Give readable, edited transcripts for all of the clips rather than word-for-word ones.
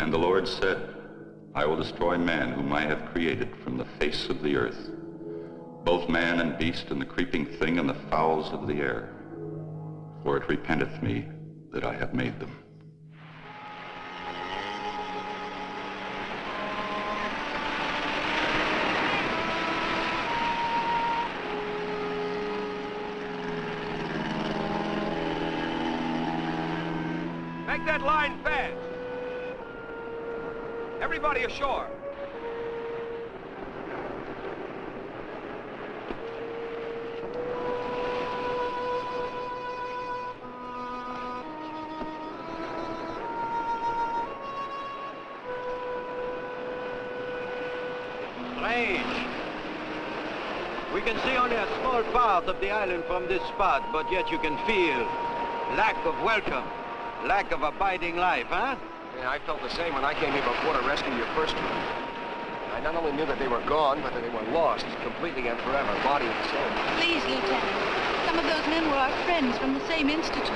And the Lord said, I will destroy man whom I have created from the face of the earth, both man and beast and the creeping thing and the fowls of the air. For it repenteth me that I have made them. Make that line fast. Everybody ashore. Strange. We can see only a small part of the island from this spot, but yet you can feel lack of welcome, lack of abiding life, huh? Yeah, I felt the same when I came here before to rescue your first one. I not only knew that they were gone, but that they were lost completely and forever, body and soul. Please, Lieutenant. Some of those men were our friends from the same institute.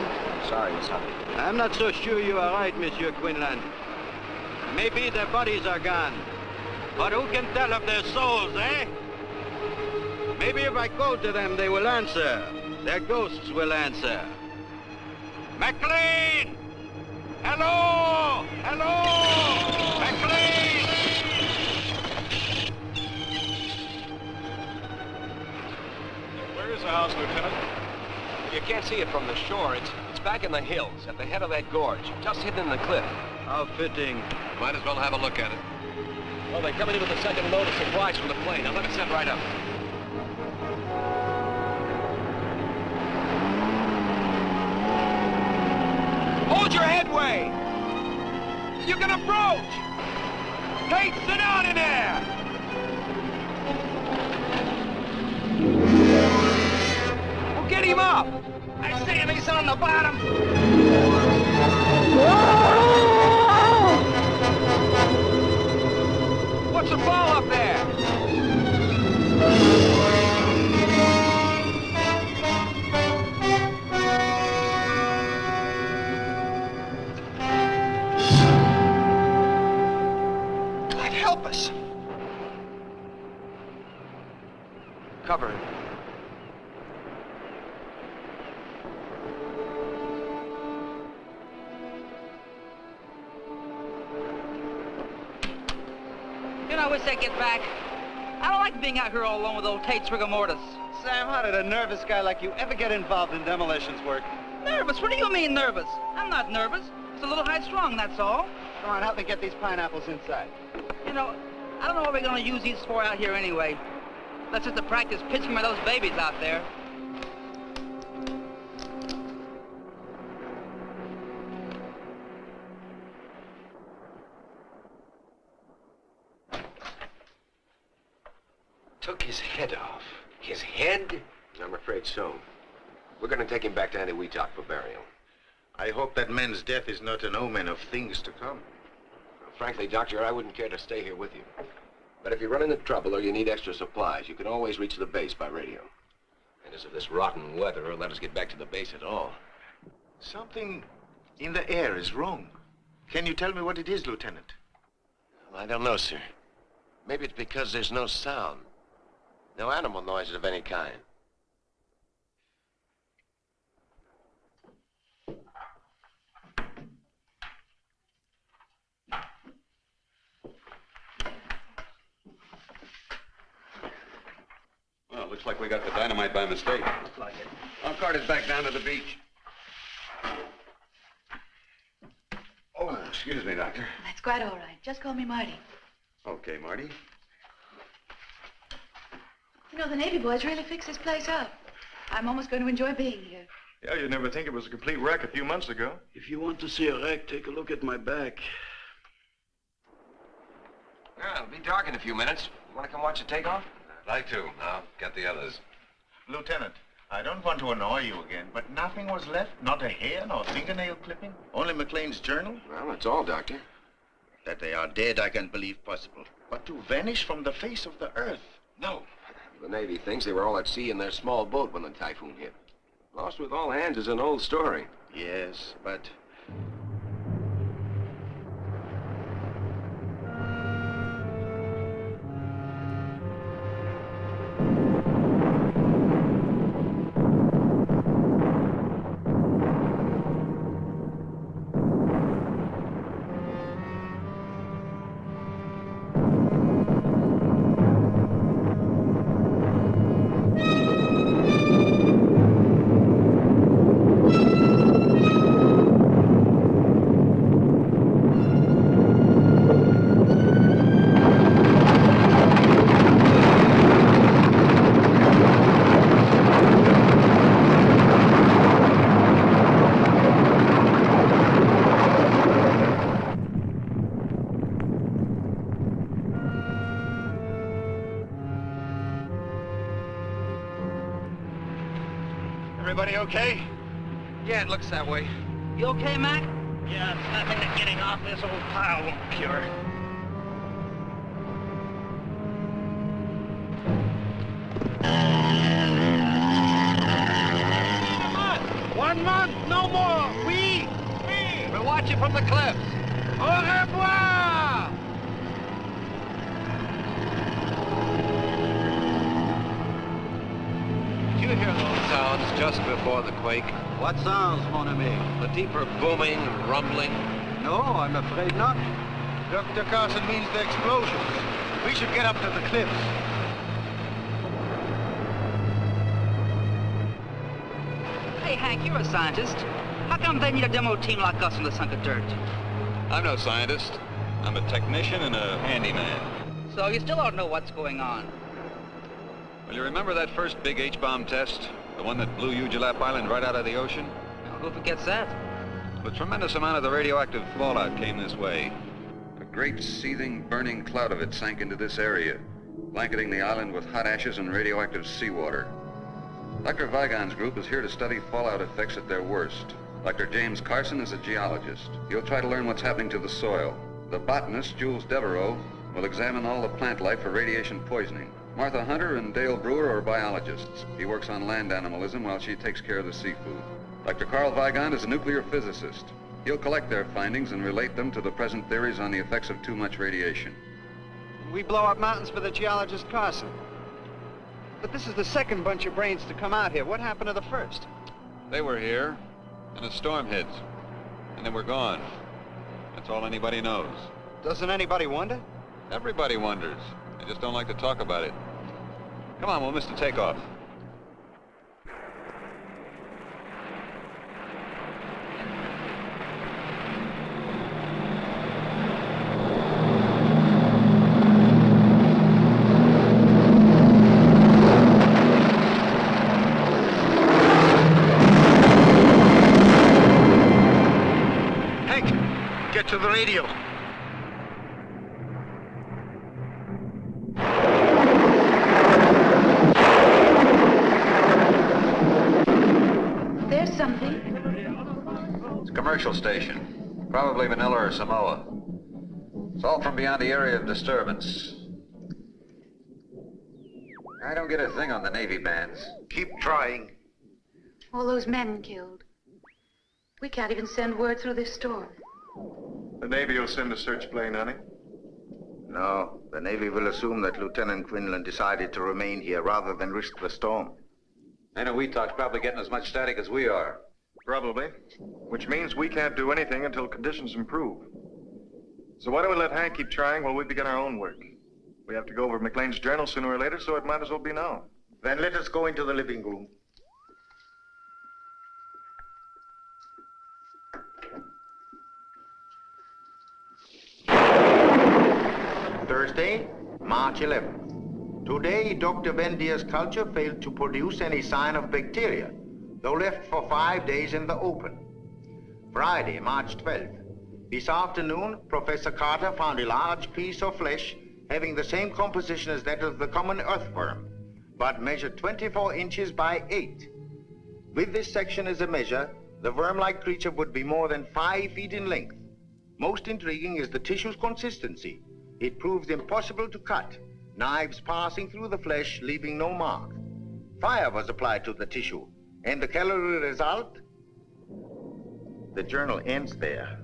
Sorry, Miss Hunter. I'm not so sure you are right, Monsieur Quinlan. Maybe their bodies are gone, but who can tell of their souls, eh? Maybe if I call to them, they will answer. Their ghosts will answer. McLean! Hello! Hello! McLean! Where is the house, Lieutenant? You can't see it from the shore. It's back in the hills, at the head of that gorge, just hidden in the cliff. How fitting. Might as well have a look at it. Well, they're coming in with the second load of supplies from the plane. Now let me send right up. Hold your headway! You can approach! Hey, sit down in there! Well, get him up! I see him, he's on the bottom! What's the ball up there? Help us. Cover it. You know, I wish I'd get back. I don't like being out here all alone with old Tate's rigor mortis. Sam, how did a nervous guy like you ever get involved in demolitions work? Nervous? What do you mean nervous? I'm not nervous. It's a little high-strung, that's all. Come on, help me get these pineapples inside. You know, I don't know what we're gonna use these for out here anyway. That's just to practice pitching by those babies out there. Took his head off. His head? I'm afraid so. We're going to take him back to Eniwetok for burial. I hope that man's death is not an omen of things to come. Well, frankly, Doctor, I wouldn't care to stay here with you. But if you run into trouble or you need extra supplies, you can always reach the base by radio. And as if this rotten weather will let us get back to the base at all. Something in the air is wrong. Can you tell me what it is, Lieutenant? Well, I don't know, sir. Maybe it's because there's no sound. No animal noises of any kind. Well, looks like we got the dynamite by mistake. Looks like it. I'll cart it back down to the beach. Oh, excuse me, Doctor. That's quite all right. Just call me Marty. Okay, Marty. You know, the Navy boys really fixed this place up. I'm almost going to enjoy being here. Yeah, you'd never think it was a complete wreck a few months ago. If you want to see a wreck, take a look at my back. Yeah, it'll be dark in a few minutes. You want to come watch the takeoff? I'd like to. I'll get the others. Lieutenant, I don't want to annoy you again, but nothing was left? Not a hair, nor fingernail clipping? Only McLean's journal? Well, that's all, Doctor. That they are dead, I can believe possible. But to vanish from the face of the earth? No. The Navy thinks they were all at sea in their small boat when the typhoon hit. Lost with all hands is an old story. Yes, but... Everybody okay? Yeah, it looks that way. You okay, Mac? Yeah, it's nothing that getting off this old pile won't cure. One month, no more. We'll watch you from the cliffs. Au revoir! Did you hear those sounds just before the quake? What sounds, mon ami? The deeper booming, rumbling? No, I'm afraid not. Dr. Carson means the explosions. We should get up to the cliffs. Hey, Hank, you're a scientist. How come they need a demo team like us in this hunk of dirt? I'm no scientist. I'm a technician and a handyman. So you still don't know what's going on. Well, you remember that first big H-bomb test? The one that blew Ujulap Island right out of the ocean? Now, who forgets that? A tremendous amount of the radioactive fallout came this way. A great seething, burning cloud of it sank into this area, blanketing the island with hot ashes and radioactive seawater. Dr. Vigon's group is here to study fallout effects at their worst. Dr. James Carson is a geologist. He'll try to learn what's happening to the soil. The botanist, Jules Devereaux, will examine all the plant life for radiation poisoning. Martha Hunter and Dale Brewer are biologists. He works on land animalism while she takes care of the seafood. Dr. Carl Vigon is a nuclear physicist. He'll collect their findings and relate them to the present theories on the effects of too much radiation. We blow up mountains for the geologist Carson. But this is the second bunch of brains to come out here. What happened to the first? They were here, and a storm hit, and they were gone. That's all anybody knows. Doesn't anybody wonder? Everybody wonders. They just don't like to talk about it. Come on, we'll miss the takeoff. Hank, get to the radio. There's something. It's a commercial station. Probably Manila or Samoa. It's all from beyond the area of disturbance. I don't get a thing on the Navy bands. Keep trying. All those men killed. We can't even send word through this storm. The Navy will send a search plane, honey. No, the Navy will assume that Lieutenant Quinlan decided to remain here rather than risk the storm. And Weetalk's probably getting as much static as we are. Probably. Which means we can't do anything until conditions improve. So why don't we let Hank keep trying while we begin our own work? We have to go over McLean's journal sooner or later, so it might as well be now. Then let us go into the living room. Thursday, March 11th. Today, Dr. Vendier's culture failed to produce any sign of bacteria, though left for 5 days in the open. Friday, March 12th. This afternoon, Professor Carter found a large piece of flesh having the same composition as that of the common earthworm, but measured 24 inches by 8. With this section as a measure, the worm-like creature would be more than 5 feet in length. Most intriguing is the tissue's consistency. It proves impossible to cut, knives passing through the flesh, leaving no mark. Fire was applied to the tissue, and the calorie result? The journal ends there.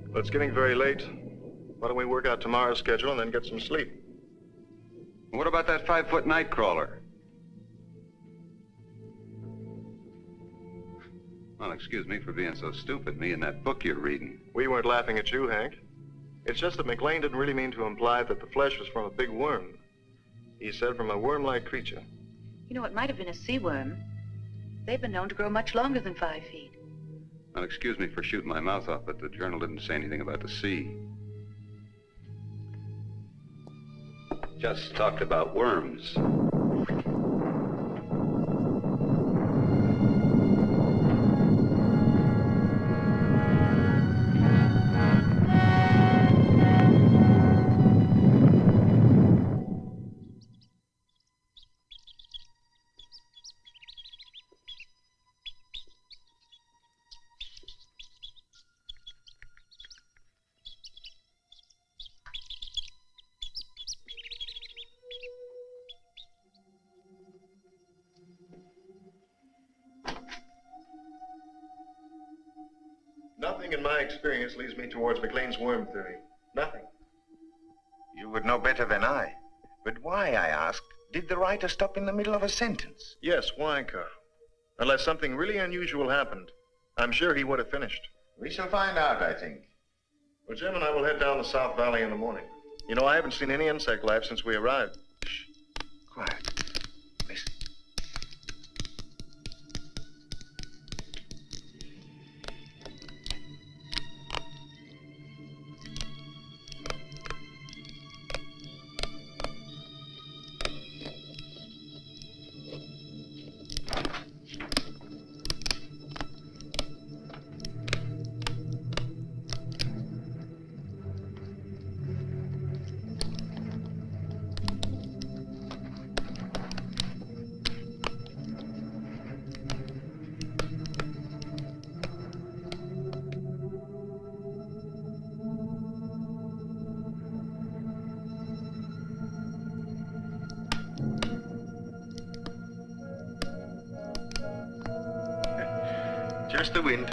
Well, it's getting very late. Why don't we work out tomorrow's schedule and then get some sleep? What about that 5-foot night crawler? Well, excuse me for being so stupid, me and that book you're reading. We weren't laughing at you, Hank. It's just that McLean didn't really mean to imply that the flesh was from a big worm. He said from a worm-like creature. You know, it might have been a sea worm. They've been known to grow much longer than 5 feet. Well, excuse me for shooting my mouth off, but the journal didn't say anything about the sea. Just talked about worms. Nothing in my experience leads me towards McLean's worm theory. Nothing. You would know better than I. But why, I asked, did the writer stop in the middle of a sentence? Yes, why, Carl? Unless something really unusual happened, I'm sure he would have finished. We shall find out, I think. Well, Jim and I will head down the South Valley in the morning. You know, I haven't seen any insect life since we arrived. Shh. Quiet. Listen. Just the wind.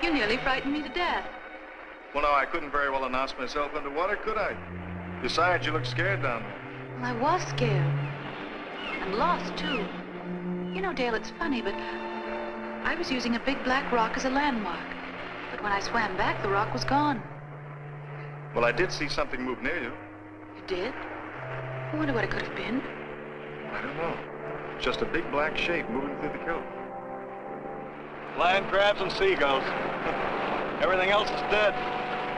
You nearly frightened me to death. Well, no, I couldn't very well announce myself underwater, could I? Besides, you look scared down there. Well, I was scared. And lost, too. You know, Dale, it's funny, but I was using a big black rock as a landmark. But when I swam back, the rock was gone. Well, I did see something move near you. You did? I wonder what it could have been. I don't know. Just a big black shape moving through the kilt. Land crabs and seagulls. Everything else is dead.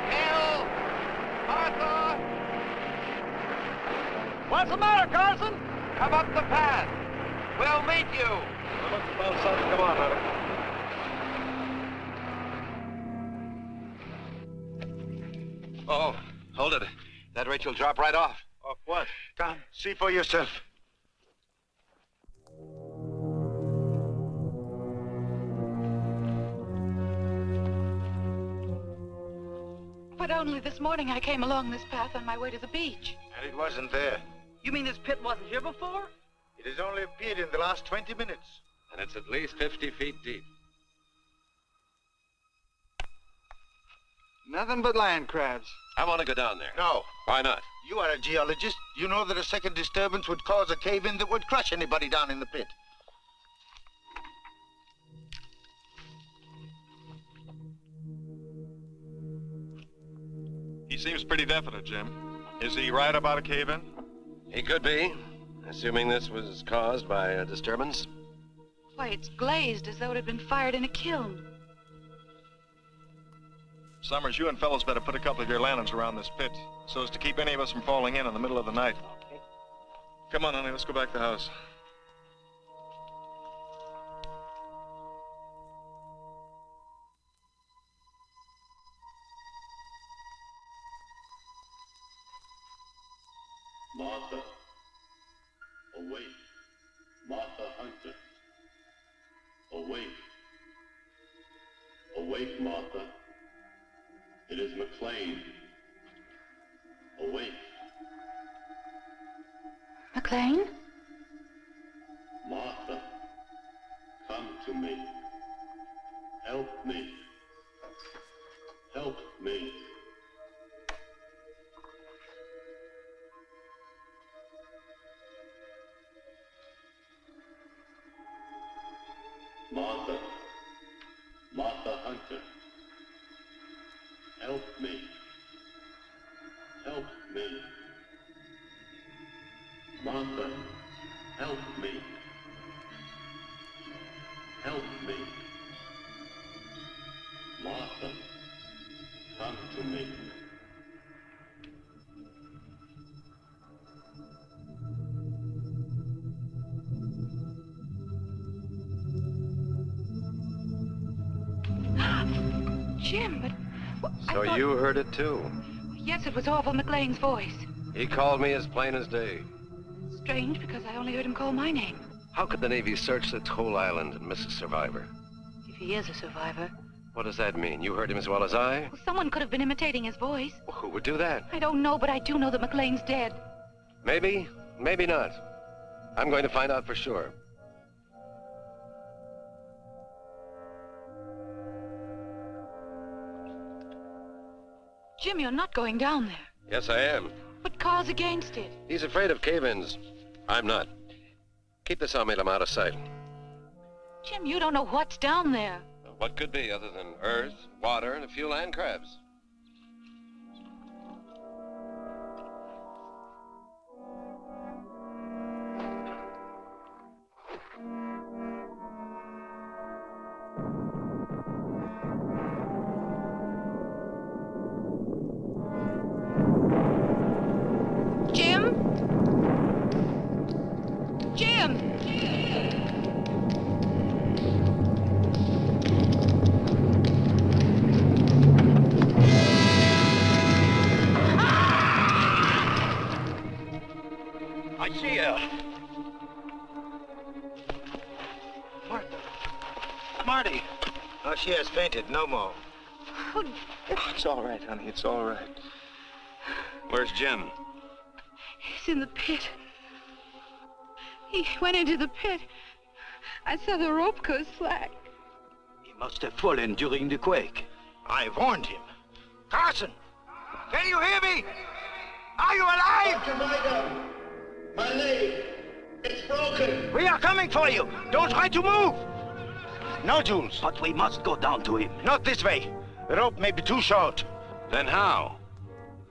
Bill! Martha! What's the matter, Carson? Come up the path. We'll meet you. I must have found something. Come on, madam. Oh, hold it. That rate will drop right off. Off what? Come, see for yourself. But only this morning I came along this path on my way to the beach. And it wasn't there. You mean this pit wasn't here before? It has only appeared in the last 20 minutes. And it's at least 50 feet deep. Nothing but land crabs. I want to go down there. No. Why not? You are a geologist. You know that a second disturbance would cause a cave-in that would crush anybody down in the pit. He seems pretty definite, Jim. Is he right about a cave-in? He could be, assuming this was caused by a disturbance. Why, it's glazed as though it had been fired in a kiln. Summers, you and fellows better put a couple of your lanterns around this pit so as to keep any of us from falling in the middle of the night. Okay. Come on, honey, let's go back to the house. Martha, awake. Martha Hunter, awake. Awake, Martha. It is McLean. Awake. McLean? Martha, come to me. Help me. Help me. Martha, Martha Hunter, help me, help me. Martha, help me, help me. Martha, come to me. Jim, but... I So thought... you heard it too? Yes, it was Orville McLean's voice. He called me as plain as day. Strange, because I only heard him call my name. How could the Navy search this whole island and miss a survivor? If he is a survivor. What does that mean? You heard him as well as I? Well, someone could have been imitating his voice. Well, who would do that? I don't know, but I do know that McLean's dead. Maybe, maybe not. I'm going to find out for sure. Jim, you're not going down there. Yes, I am. But Carl's against it. He's afraid of cave-ins. I'm not. Keep the sawmill out of sight. Jim, you don't know what's down there. What could be other than earth, water, and a few land crabs? Jim? Jim! I see her. Marty. Oh, she has fainted. No more. Oh, It's all right, honey. It's all right. Where's Jim? he's in the pit. He went into the pit. I saw the rope go slack. He must have fallen during the quake. I warned him. Carson! Can you hear me? Are you alive? Dr. Ryder, my leg, it's broken. We are coming for you. Don't try to move. No, Jules. But we must go down to him. Not this way. The rope may be too short. Then how?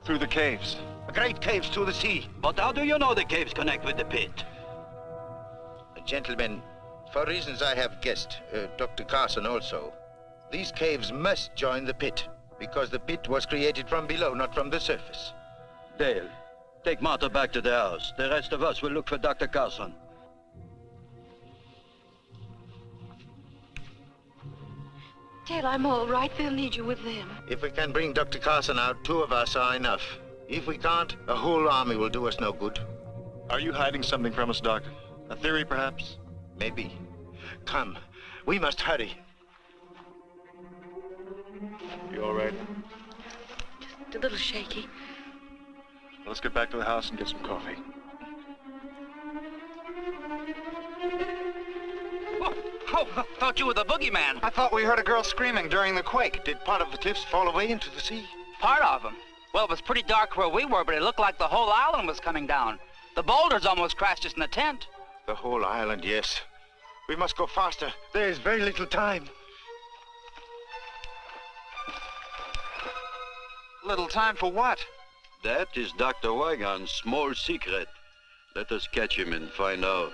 Through the caves. The great caves to the sea. But how do you know the caves connect with the pit? Gentlemen, for reasons I have guessed, Dr. Carson also, These caves must join the pit, because the pit was created from below, not from the surface. Dale, take Martha back to the house. The rest of us will look for Dr. Carson. Dale, I'm all right. They'll need you with them. If we can bring Dr. Carson out, 2 of us are enough. If we can't, a whole army will do us no good. Are you hiding something from us, Doctor? A theory, perhaps? Maybe. Come, we must hurry. You all right? Just a little shaky. Let's get back to the house and get some coffee. Oh, thought you were the boogeyman. I thought we heard a girl screaming during the quake. Did part of the cliffs fall away into the sea? Part of them. Well, it was pretty dark where we were, but it looked like the whole island was coming down. The boulders almost crashed us in the tent. The whole island, yes. We must go faster. There is very little time. Little time for what? That is Dr. Wygon's small secret. Let us catch him and find out.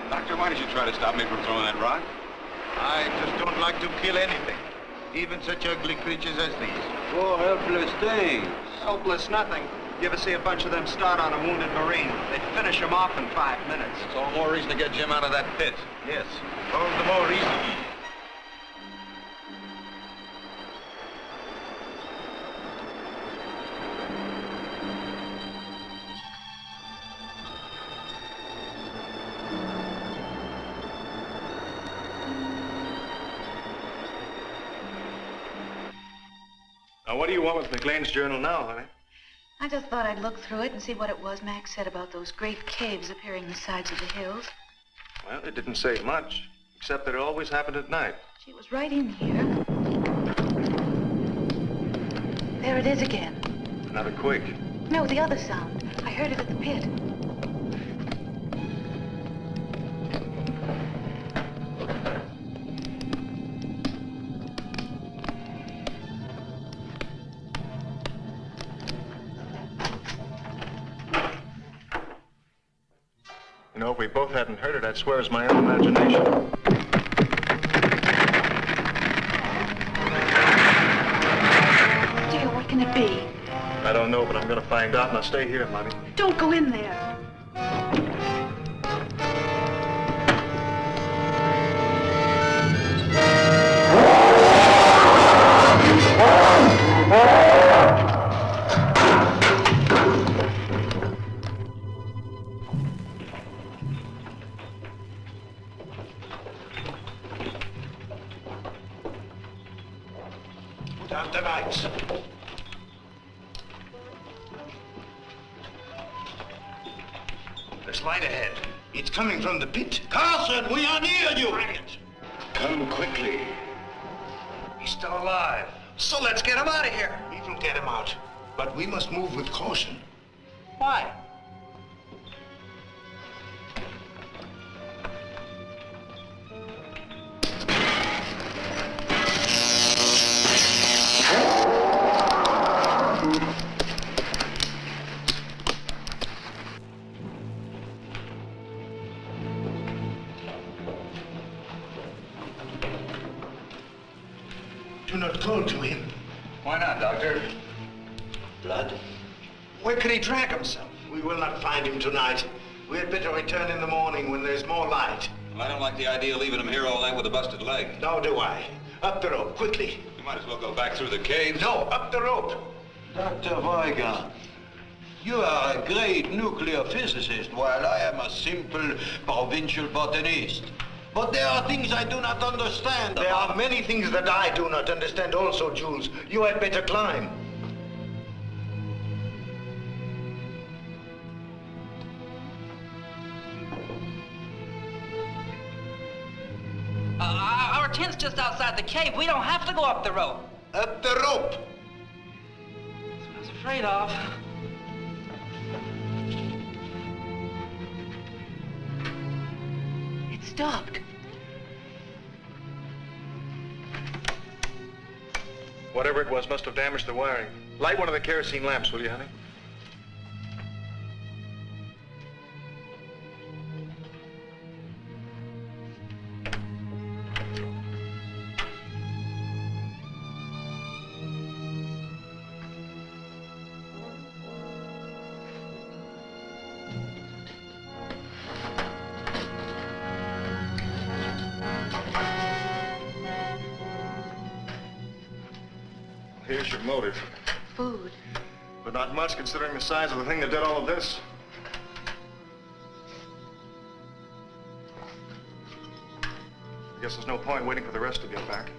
Doctor, why did you try to stop me from throwing that rock? I just don't like to kill anything, even such ugly creatures as these. Poor helpless things. Helpless nothing. You ever see a bunch of them start on a wounded Marine? They'd finish him off in 5 minutes. It's all more reason to get Jim out of that pit. Yes, all the more reason. Now, what do you want with McLean's journal now, honey? I just thought I'd look through it and see what it was Max said about those great caves appearing in the sides of the hills. Well, it didn't say much, except that it always happened at night. She was right in here. There it is again. Another quake. No, the other sound. I heard it at the pit. You know, if we both hadn't heard it, I'd swear it's my own imagination. Dear, what can it be? I don't know, but I'm gonna find out, and I'll stay here, Monty. Don't go in there. Put out the lights. There's light ahead. It's coming from the pit. Carson, we are near you! Quiet. Come quickly. He's still alive. So let's get him out of here. We will get him out, but we must move with caution. Why? Do not call to him. Why not, Doctor? Blood? Where could he drag himself? We will not find him tonight. We had better return in the morning when there's more light. Well, I don't like the idea of leaving him here all night with a busted leg. Nor do I. Up the rope, quickly. You might as well go back through the caves. No, up the rope. Dr. Wygon, you are a great nuclear physicist, while I am a simple provincial botanist. But there are things I do not understand. There are many things that I do not understand also, Jules. You had better climb. tent's just outside the cave. We don't have to go up the rope. Up the rope. That's what I was afraid of. It stopped. Whatever it was must have damaged the wiring. Light one of the kerosene lamps, will you, honey? Here's your motive. Food. But not much considering the size of the thing that did all of this. I guess there's no point waiting for the rest to get back.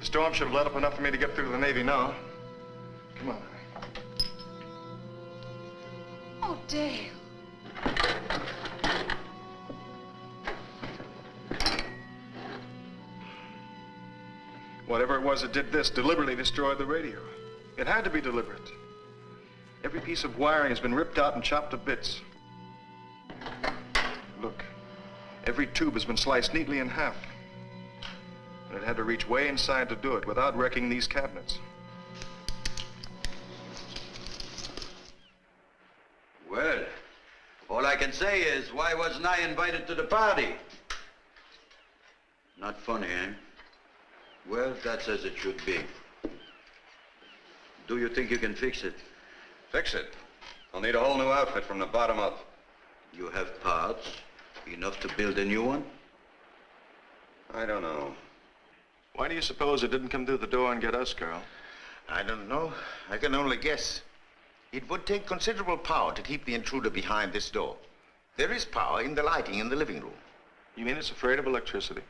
The storm should have let up enough for me to get through to the Navy now. Come on, honey. Oh, Dale. Whatever it was that did this deliberately destroyed the radio. It had to be deliberate. Every piece of wiring has been ripped out and chopped to bits. Look, every tube has been sliced neatly in half. And it had to reach way inside to do it without wrecking these cabinets. Well, all I can say is, why wasn't I invited to the party? Not funny, eh? Well, that's as it should be. Do you think you can fix it? Fix it? I'll need a whole new outfit from the bottom up. You have parts, enough to build a new one? I don't know. Why do you suppose it didn't come through the door and get us, Carl? I don't know. I can only guess. It would take considerable power to keep the intruder behind this door. There is power in the lighting in the living room. You mean it's afraid of electricity?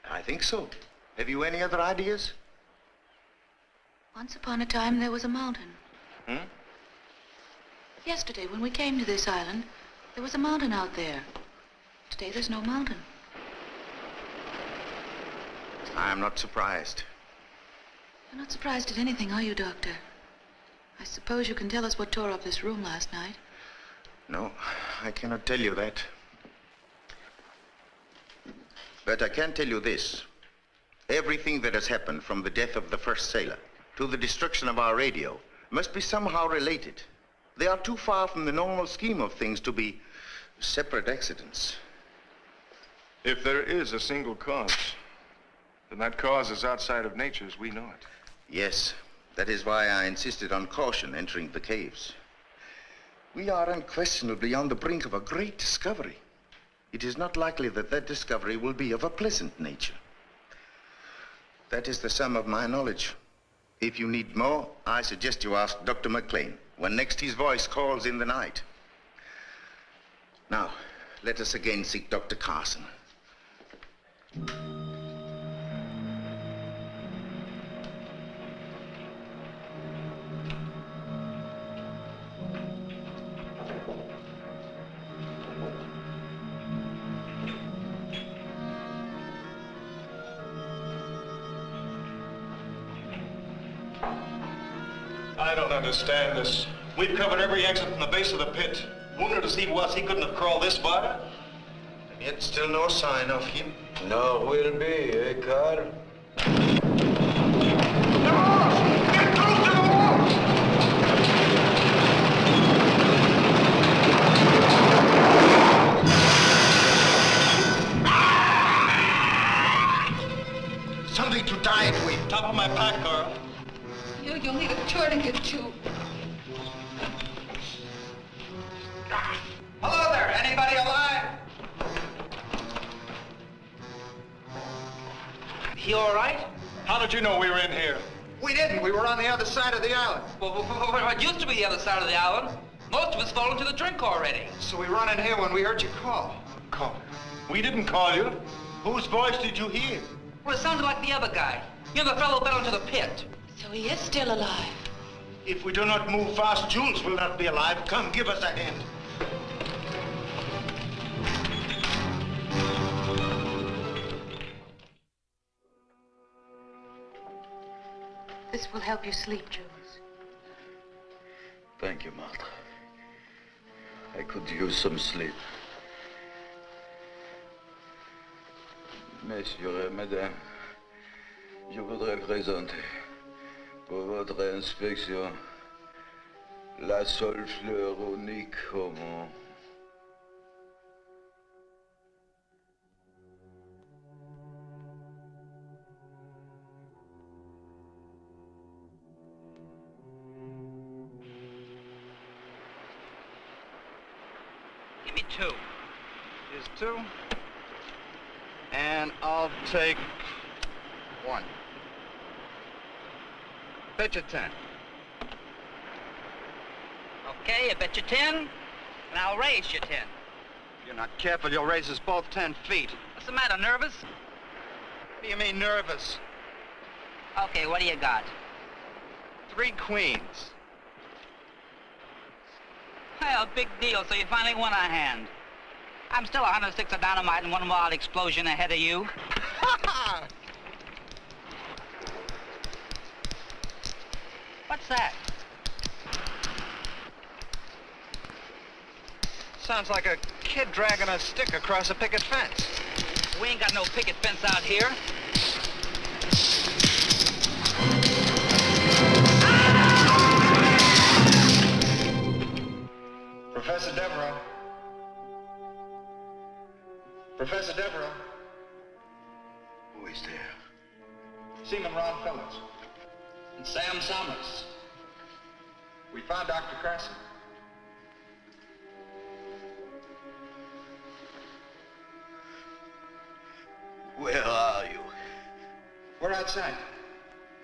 I think so. Have you any other ideas? Once upon a time, there was a mountain. Hmm? Yesterday, when we came to this island, there was a mountain out there. Today, there's no mountain. I'm not surprised. You're not surprised at anything, are you, Doctor? I suppose you can tell us what tore up this room last night. No, I cannot tell you that. But I can tell you this. Everything that has happened from the death of the first sailor to the destruction of our radio must be somehow related. They are too far from the normal scheme of things to be separate accidents. If there is a single cause, then that cause is outside of nature as we know it. Yes, that is why I insisted on caution entering the caves. We are unquestionably on the brink of a great discovery. It is not likely that that discovery will be of a pleasant nature. That is the sum of my knowledge. If you need more, I suggest you ask Dr. McLean when next his voice calls in the night. Now, let us again seek Dr. Carson. I don't understand this. We've covered every exit from the base of the pit. Wounded as he was, he couldn't have crawled this far. And yet still no sign of him. No, will be, eh, Carl? Something to tie it with. Top of my pack, Carl. You'll need a tourniquet, too. Hello there, anybody alive? He all right? How did you know we were in here? We didn't. We were on the other side of the island. Well, what used to be the other side of the island? Most of us fall into the drink already. So we run in here when we heard you call. Call. We didn't call you. Whose voice did you hear? Well, it sounded like the other guy. You know, the fellow who fell into the pit. So he is still alive. If we do not move fast, Jules will not be alive. Come, give us a hand. This will help you sleep, Jules. Thank you, Martha. I could use some sleep. Messieurs et mesdames, je voudrais présenter pour votre inspection la seule fleur unique au monde. Give me 2. Here's 2. And I'll take 1. Bet you 10. Okay, I bet you 10, and I'll raise you 10. If you're not careful, you'll raise us both 10 feet. What's the matter, nervous? What do you mean, nervous? Okay, what do you got? 3 queens. Well, big deal, so you finally won a hand. I'm still 106 of dynamite and 1 wild explosion ahead of you. What's that? Sounds like a kid dragging a stick across a picket fence. We ain't got no picket fence out here. Professor Devereaux. Professor Devereaux. Who is there? Seaman Ron Fellows. And Sam Summers. We found Dr. Carson. Where are you? We're outside.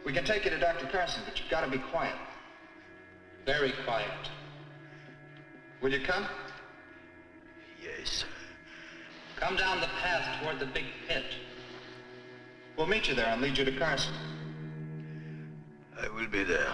We can take you to Dr. Carson, but you've got to be quiet. Very quiet. Will you come? Yes. Come down the path toward the big pit. We'll meet you there and lead you to Carson. I will be there.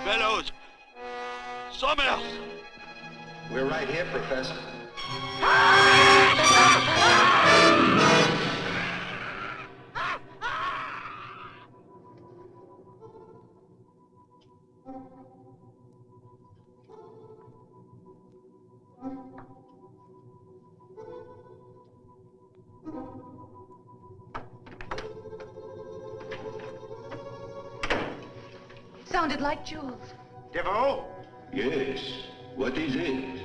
Fellows! Summers! We're right here, Professor. Sounded like Jules. Devereaux? Yes. What is it?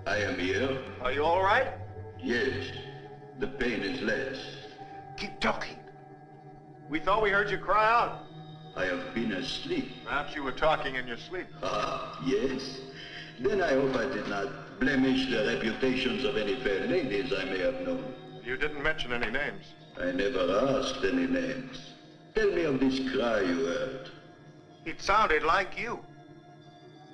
I am here. Are you all right? Yes. The pain is less. Keep talking. We thought we heard you cry out. I have been asleep. Perhaps you were talking in your sleep. Ah, yes. Then I hope I did not blemish the reputations of any fair ladies I may have known. You didn't mention any names. I never asked any names. Tell me of this cry you heard. It sounded like you.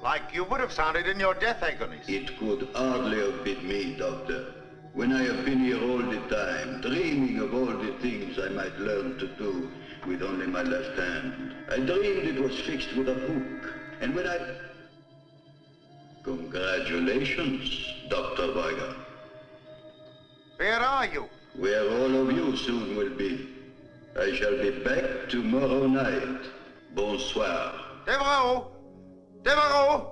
Like you would have sounded in your death agonies. It could hardly have been me, Doctor. When I have been here all the time, dreaming of all the things I might learn to do with only my left hand. I dreamed it was fixed with a hook. And when I... Congratulations, Dr. Weiger. Where are you? Where all of you soon will be. I shall be back tomorrow night. Bonsoir. Devereaux! Devereaux!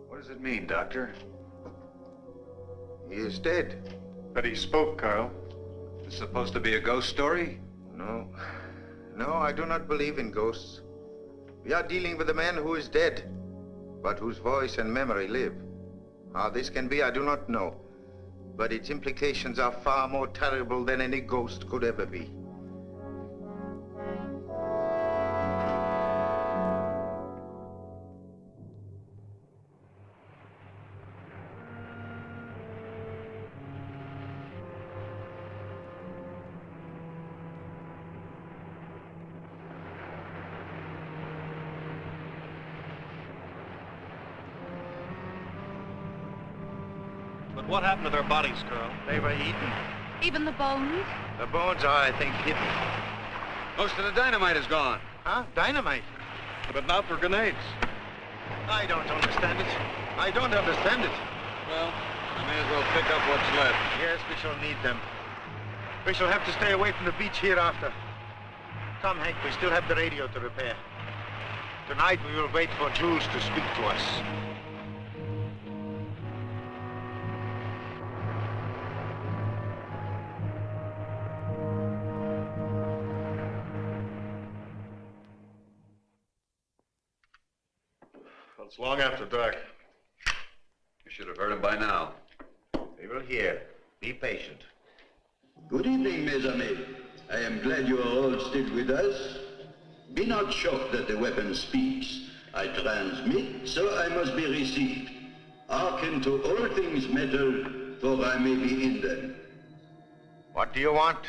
What does it mean, Doctor? He is dead. But he spoke, Carl. It's supposed to be a ghost story? No. No, I do not believe in ghosts. We are dealing with a man who is dead, but whose voice and memory live. How this can be, I do not know. But its implications are far more terrible than any ghost could ever be. What happened to their bodies, Colonel? They were eaten. Even the bones? The bones are, I think, hidden. Most of the dynamite is gone. Huh? Dynamite? But not for grenades. I don't understand it. I don't understand it. Well, I may as well pick up what's left. Yes, we shall need them. We shall have to stay away from the beach hereafter. Come, Hank, we still have the radio to repair. Tonight we will wait for Jules to speak to us. Well, it's long after dark. You should have heard him by now. We will hear. Be patient. Good evening, mes amis. I am glad you are all still with us. Be not shocked that the weapon speaks. I transmit, so I must be received. Hearken to all things metal, for I may be in them. What do you want?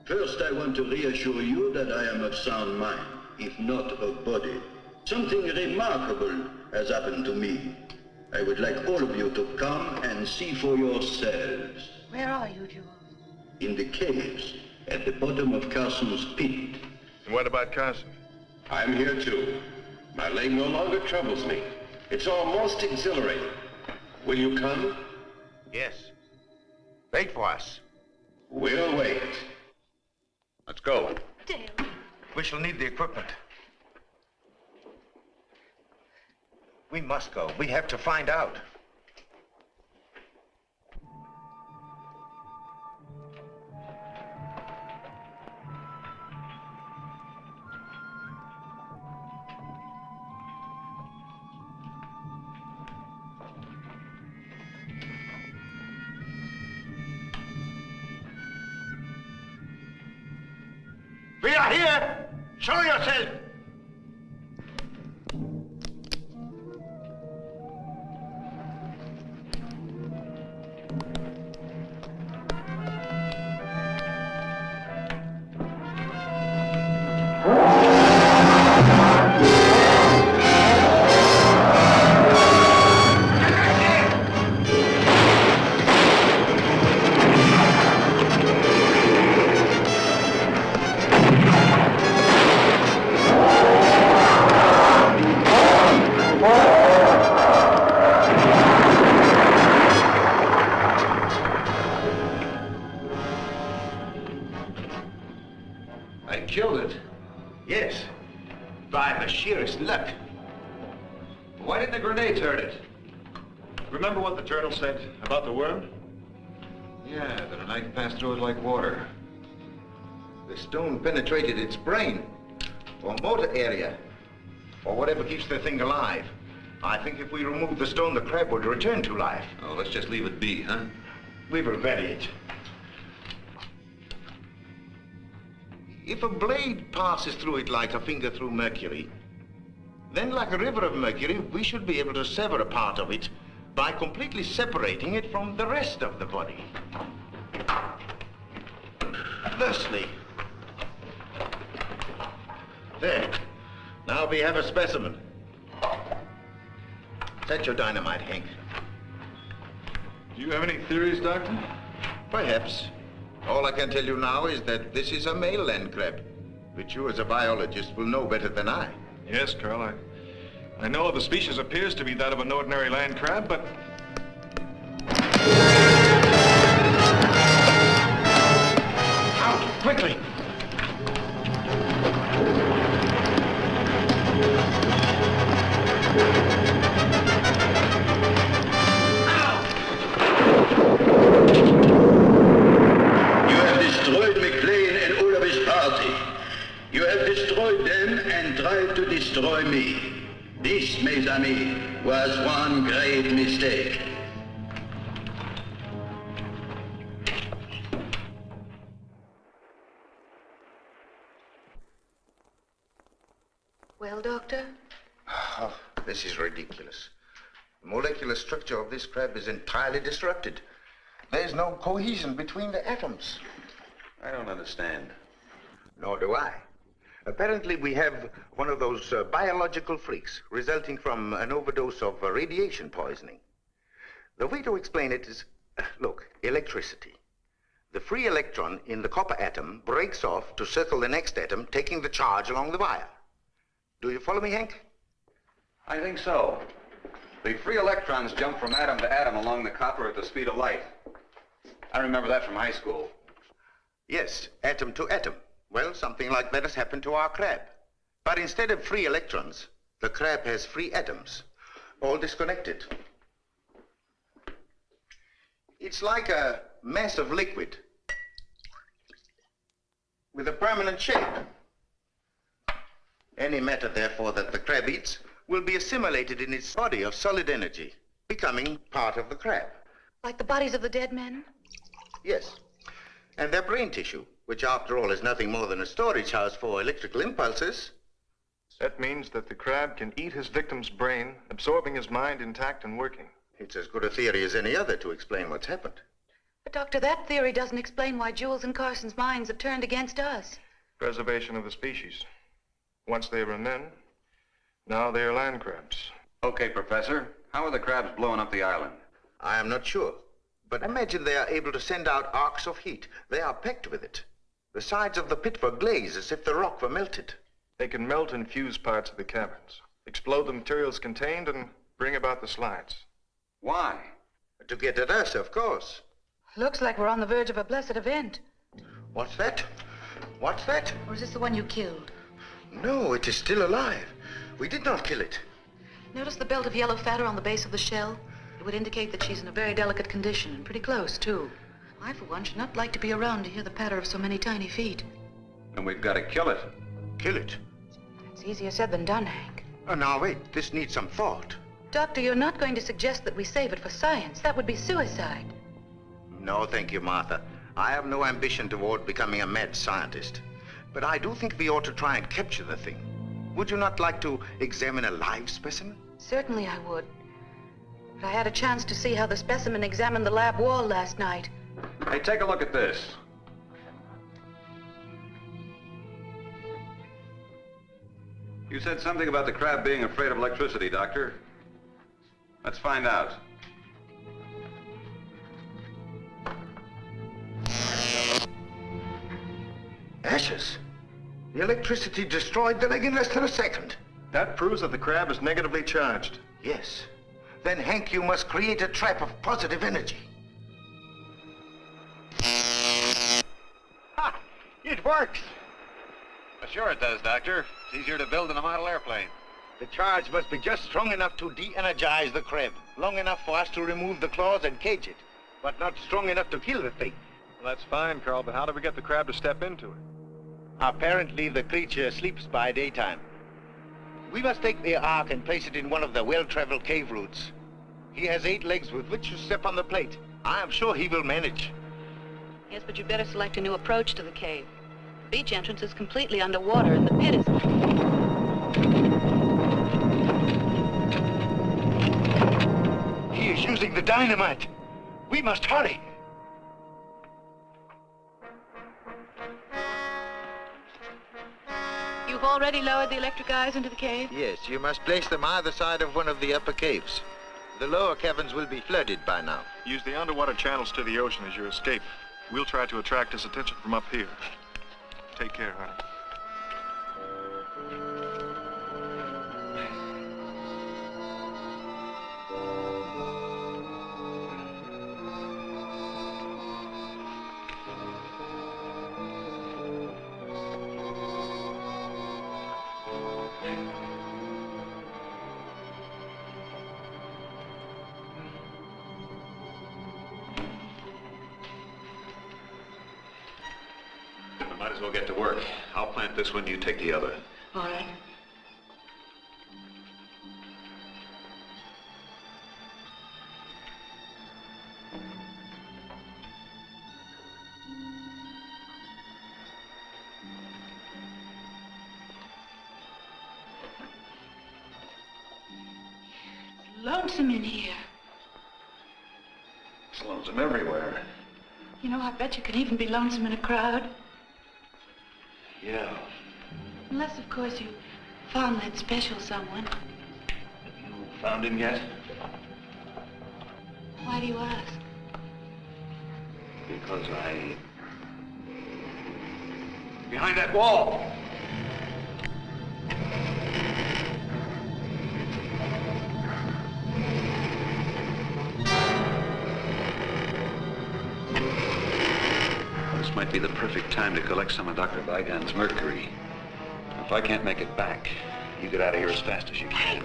First, I want to reassure you that I am of sound mind, if not of body. Something remarkable has happened to me. I would like all of you to come and see for yourselves. Where are you, Jules? In the caves, at the bottom of Carson's pit. And what about Carson? I'm here too. My leg no longer troubles me. It's almost exhilarating. Will you come? Yes. Wait for us. We'll wait. Let's go. Dale. We shall need the equipment. We must go. We have to find out. We are here! Show yourself! Why didn't the grenades hurt it? Remember what the journal said about the worm? Yeah, that a knife passed through it like water. The stone penetrated its brain, or motor area, or whatever keeps the thing alive. I think if we remove the stone, the crab would return to life. Oh, let's just leave it be, huh? We will vary it. If a blade passes through it like a finger through mercury, then like a river of mercury, we should be able to sever a part of it by completely separating it from the rest of the body. Thusly. There. Now we have a specimen. Set your dynamite, Hank. Do you have any theories, Doctor? Perhaps. All I can tell you now is that this is a male land crab, which you as a biologist will know better than I. Yes, Carl. I know the species appears to be that of an ordinary land crab, but... Out, quickly! You have destroyed McLean and all of his party. You have destroyed them and tried to destroy me. This, mes amis, was one great mistake. Well, Doctor? Oh, this is ridiculous. The molecular structure of this crab is entirely disrupted. There's no cohesion between the atoms. I don't understand. Nor do I. Apparently, we have one of those biological freaks resulting from an overdose of radiation poisoning. The way to explain it is Look, electricity. The free electron in the copper atom breaks off to circle the next atom, taking the charge along the wire. Do you follow me, Hank? I think so. The free electrons jump from atom to atom along the copper at the speed of light. I remember that from high school. Yes, atom to atom. Well, something like that has happened to our crab. But instead of free electrons, the crab has free atoms, all disconnected. It's like a mass of liquid with a permanent shape. Any matter, therefore, that the crab eats will be assimilated in its body of solid energy, becoming part of the crab. Like the bodies of the dead men? Yes. And their brain tissue, which after all is nothing more than a storage house for electrical impulses. That means that the crab can eat his victim's brain, absorbing his mind intact and working. It's as good a theory as any other to explain what's happened. But, Doctor, that theory doesn't explain why Jules and Carson's minds have turned against us. Preservation of the species. Once they were men, now they are land crabs. Okay, Professor. How are the crabs blowing up the island? I am not sure. But imagine they are able to send out arcs of heat. They are packed with it. The sides of the pit were glazed as if the rock were melted. They can melt and fuse parts of the caverns, explode the materials contained, and bring about the slides. Why? To get at us, of course. Looks like we're on the verge of a blessed event. What's that? What's that? Or is this the one you killed? No, it is still alive. We did not kill it. Notice the belt of yellow fat on the base of the shell? It would indicate that she's in a very delicate condition, and pretty close, too. I, for one, should not like to be around to hear the patter of so many tiny feet. And we've got to kill it. Kill it? It's easier said than done, Hank. Now, wait. This needs some thought. Doctor, you're not going to suggest that we save it for science. That would be suicide. No, thank you, Martha. I have no ambition toward becoming a mad scientist. But I do think we ought to try and capture the thing. Would you not like to examine a live specimen? Certainly I would. But I had a chance to see how the specimen examined the lab wall last night. Hey, take a look at this. You said something about the crab being afraid of electricity, Doctor. Let's find out. Ashes. The electricity destroyed the leg in less than a second. That proves that the crab is negatively charged. Yes. Then, Hank, you must create a trap of positive energy. Ha! It works! Sure it does, Doctor. It's easier to build than a model airplane. The charge must be just strong enough to de-energize the crab. Long enough for us to remove the claws and cage it. But not strong enough to kill the thing. Well, that's fine, Carl, but how do we get the crab to step into it? Apparently, the creature sleeps by daytime. We must take the ark and place it in one of the well-traveled cave routes. He has 8 legs with which to step on the plate. I am sure he will manage. Yes, but you'd better select a new approach to the cave. The beach entrance is completely underwater, and the pit is... He is using the dynamite. We must hurry. You've already lowered the electric eyes into the cave? Yes, you must place them either side of one of the upper caves. The lower caverns will be flooded by now. Use the underwater channels to the ocean as your escape. We'll try to attract his attention from up here. Take care, honey. Might as well get to work. I'll plant this one, you take the other. All right. It's lonesome in here. It's lonesome everywhere. You know, I bet you can even be lonesome in a crowd. Yeah. Unless, of course, you found that special someone. Have you found him yet? Why do you ask? Because behind that wall. This might be the perfect time to collect some of Dr. Vigon's mercury. If I can't make it back, you get out of here as fast as you can.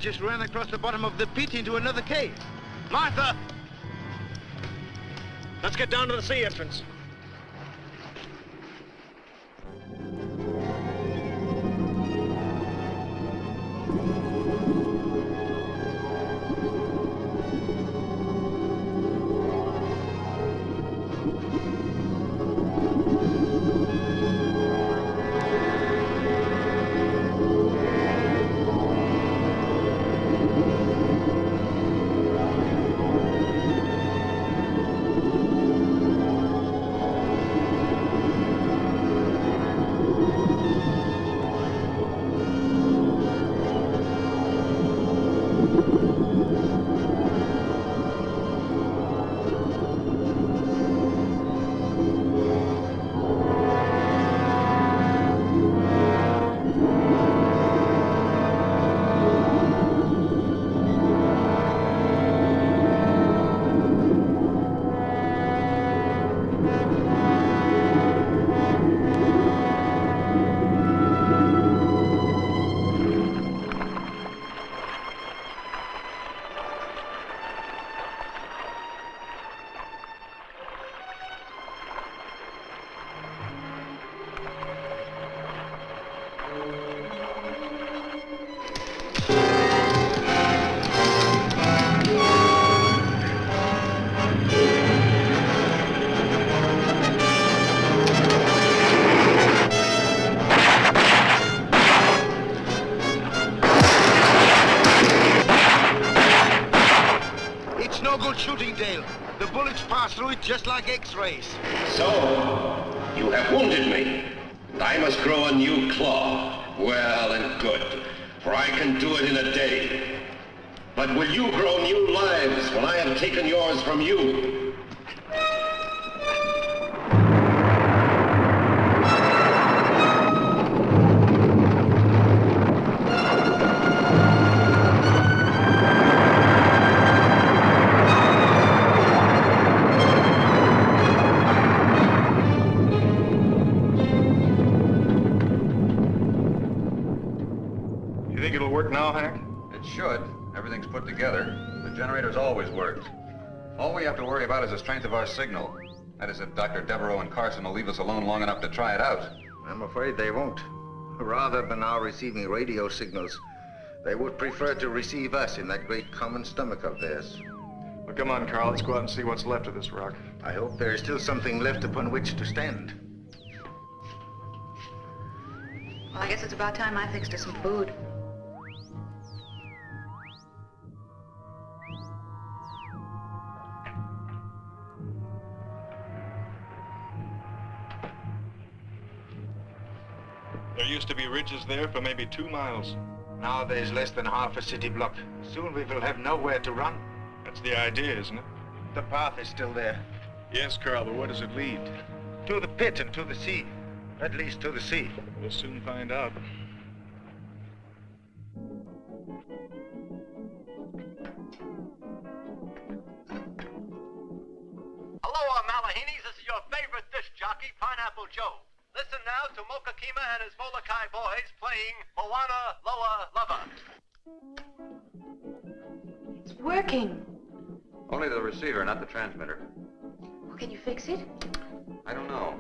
Just ran across the bottom of the pit into another cave. Martha! Let's get down to the sea entrance. Just like X-rays. So, you have wounded me. I must grow a new claw. Well and good, for I can do it in a day. But will you grow new lives when I have taken yours from you? Put together. The generator's always worked. All we have to worry about is the strength of our signal. That is if Dr. Devereaux and Carson will leave us alone long enough to try it out. I'm afraid they won't. Rather than our receiving radio signals, they would prefer to receive us in that great common stomach of theirs. Well, come on, Carl. Let's go out and see what's left of this rock. I hope there is still something left upon which to stand. Well, I guess it's about time I fixed us some food. There used to be ridges there for maybe 2 miles. Now there's less than half a city block. Soon we will have nowhere to run. That's the idea, isn't it? The path is still there. Yes, Carl, but where does it lead? To the pit and to the sea. At least to the sea. We'll soon find out. Hello, Malahinis. This is your favorite disc jockey, Pineapple Joe. Listen now to Mokakima and his Molokai boys playing Moana Loa Lava. It's working. Only the receiver, not the transmitter. Well, can you fix it? I don't know.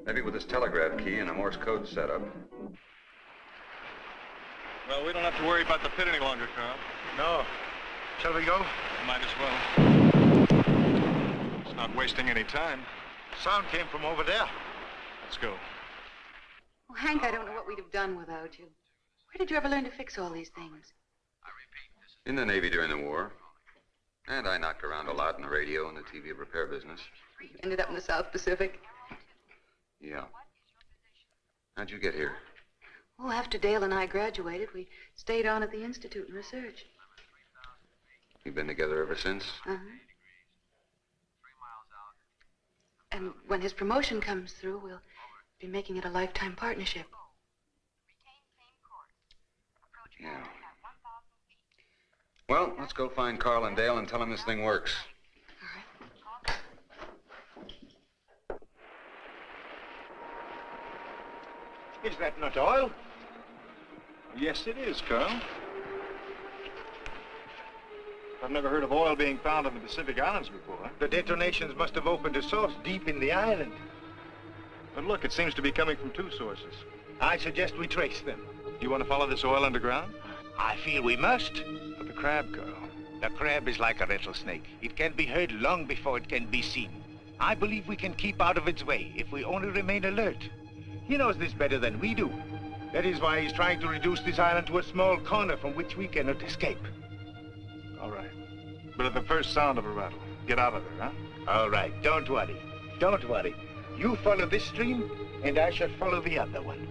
Maybe with this telegraph key and a Morse code setup. Well, we don't have to worry about the pit any longer, Carl. No. Shall we go? Might as well. It's not wasting any time. Sound came from over there. Let's go. Oh, Hank, I don't know what we'd have done without you. Where did you ever learn to fix all these things? In the Navy during the war. And I knocked around a lot in the radio and the TV repair business. You ended up in the South Pacific. Yeah. How'd you get here? Oh, after Dale and I graduated, we stayed on at the Institute and research. You've been together ever since? Uh-huh. And when his promotion comes through, we'll be making it a lifetime partnership. Yeah. Well, let's go find Carl and Dale and tell them this thing works. Is that not oil? Yes, it is, Carl. I've never heard of oil being found on the Pacific Islands before. The detonations must have opened a source deep in the island. But look, it seems to be coming from two sources. I suggest we trace them. You want to follow this oil underground? I feel we must. But the crab, Carl. The crab is like a rattlesnake. It can be heard long before it can be seen. I believe we can keep out of its way if we only remain alert. He knows this better than we do. That is why he's trying to reduce this island to a small corner from which we cannot escape. All right. But at the first sound of a rattle, get out of there, huh? All right, don't worry. Don't worry. You follow this stream, and I shall follow the other one.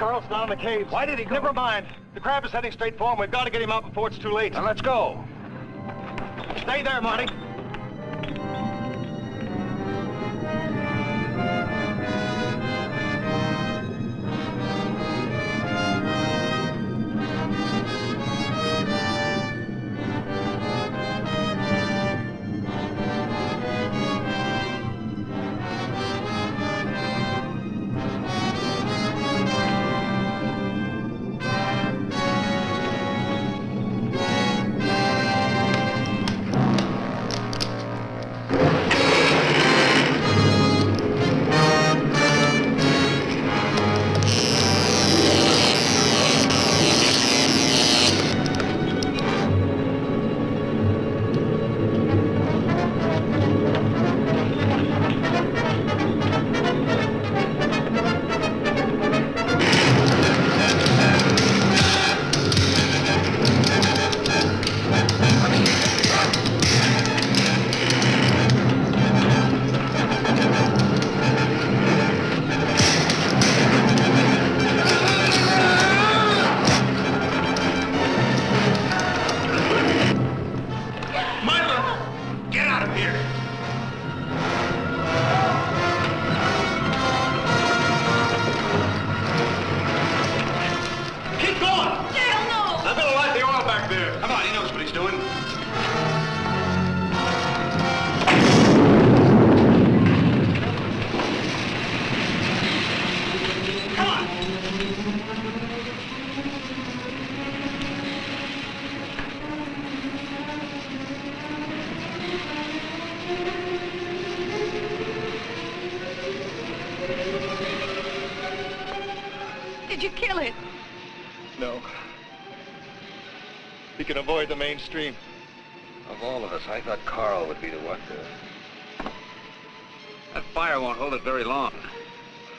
Carl's down in the caves. Why did he go? Never mind. The crab is heading straight for him. We've got to get him out before it's too late. Now let's go. Stay there, Marty. can avoid the mainstream. Of all of us, I thought Carl would be the one to... That fire won't hold it very long.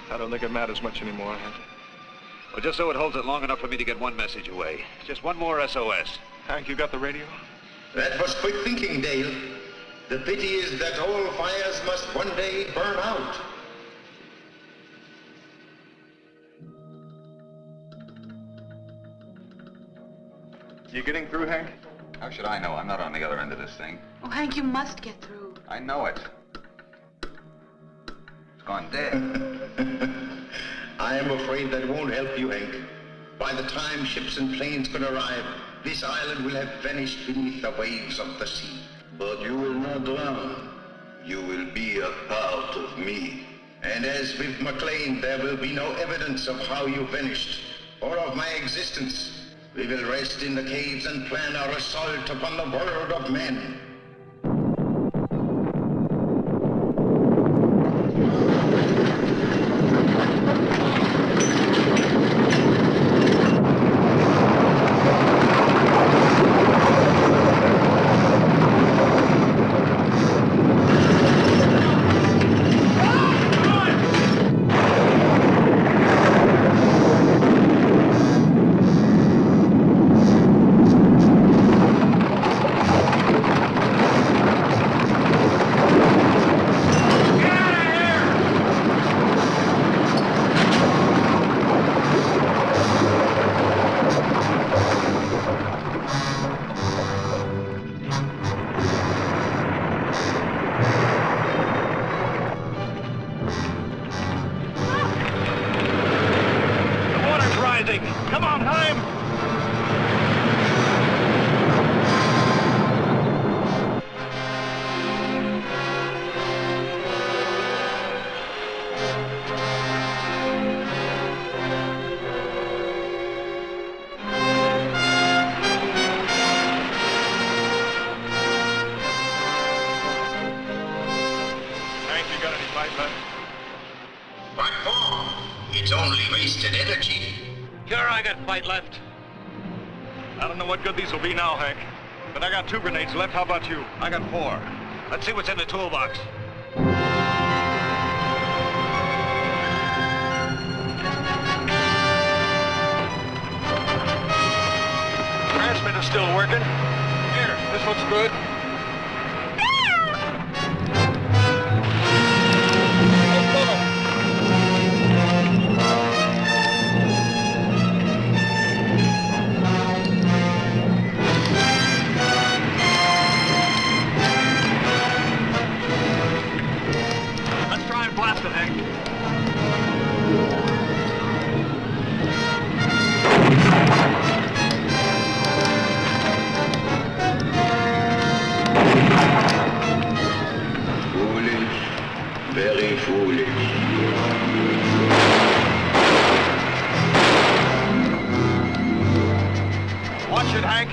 I don't think it matters much anymore, Hank. Well, just so it holds it long enough for me to get one message away. Just one more SOS. Hank, you got the radio? That was quick thinking, Dale. The pity is that all fires must one day burn out. You getting through, Hank? How should I know? I'm not on the other end of this thing. Oh, Hank, you must get through. I know it. It's gone dead. I am afraid that won't help you, Hank. By the time ships and planes can arrive, this island will have vanished beneath the waves of the sea. But you will not drown. You will be a part of me. And as with McLean, there will be no evidence of how you vanished, or of my existence. We will rest in the caves and plan our assault upon the world of men. Come on, Haim! Hank, you got any fight left? What for? It's only wasted energy. Sure, I got fight left. I don't know what good these will be now, Hank. But I got 2 grenades left. How about you? I got 4. Let's see what's in the toolbox. Transmitter's still working. Here, this looks good. Blast it, Hank. Foolish, very foolish. Watch it, Hank.